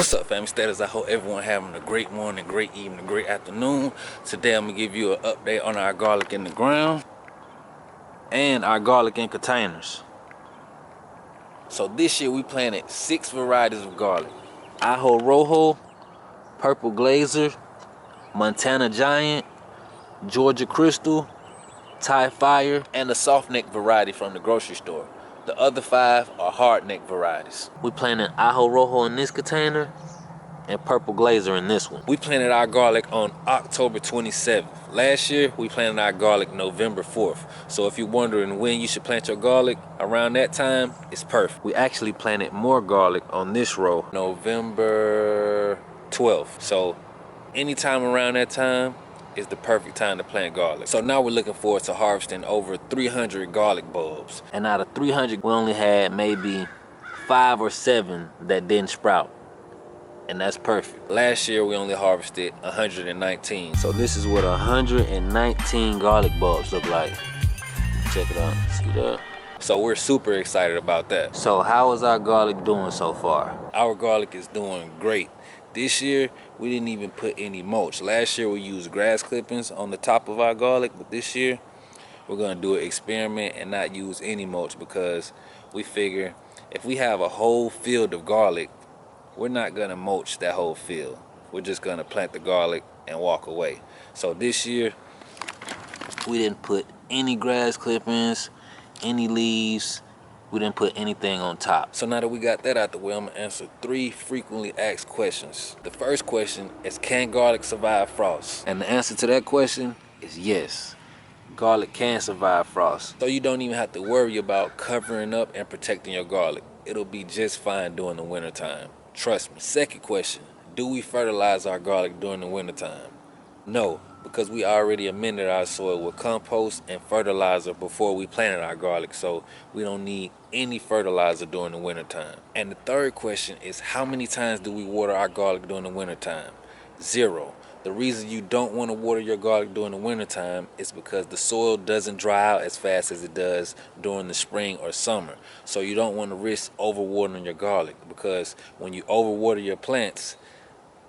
What's up, Familysteaders? I hope everyone having a great morning, great evening, great afternoon. Today I'm gonna give you an update on our garlic in the ground and our garlic in containers. So this year we planted 6 varieties of garlic: Ajo Rojo, Purple Glazer, Montana Giant, Georgia Crystal, Thai Fire, and a soft neck variety from the grocery store. The other 5 are hard neck varieties. We planted Ajo Rojo in this container and Purple Glazer in this one. We planted our garlic on October 27th. Last year, we planted our garlic November 4th. So if you're wondering when you should plant your garlic, around that time, it's perfect. We actually planted more garlic on this row November 12th. So anytime around that time is the perfect time to plant garlic. So now we're looking forward to harvesting over 300 garlic bulbs. And out of 300, we only had maybe 5 or 7 that didn't sprout. And that's perfect. Last year we only harvested 119. So this is what 119 garlic bulbs look like. Check it out, see that? So we're super excited about that. So how is our garlic doing so far? Our garlic is doing great. This year we didn't even put any mulch. Last year we used grass clippings on the top of our garlic, but this year we're gonna do an experiment and not use any mulch, because we figure if we have a whole field of garlic, we're not gonna mulch that whole field. We're just gonna plant the garlic and walk away. So this year, we didn't put any grass clippings, any leaves. We didn't put anything on top. So now that we got that out the way, I'm gonna answer 3 frequently asked questions. The first question is, can garlic survive frost? And the answer to that question is yes. Garlic can survive frost. So you don't even have to worry about covering up and protecting your garlic. It'll be just fine during the wintertime. Trust me. Second question, do we fertilize our garlic during the wintertime? No, because we already amended our soil with compost and fertilizer before we planted our garlic, so we don't need any fertilizer during the wintertime. And the third question is, how many times do we water our garlic during the wintertime? 0. The reason you don't want to water your garlic during the wintertime is because the soil doesn't dry out as fast as it does during the spring or summer. So you don't want to risk overwatering your garlic, because when you overwater your plants,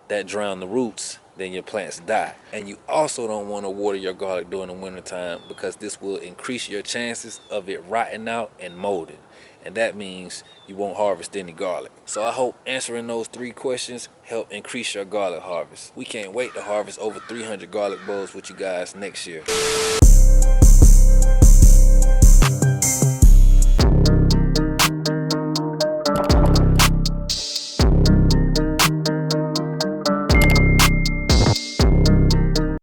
that drown the roots, then your plants die. And you also don't want to water your garlic during the wintertime, because this will increase your chances of it rotting out and molding. And that means you won't harvest any garlic. So I hope answering those 3 questions help increase your garlic harvest. We can't wait to harvest over 300 garlic bulbs with you guys next year.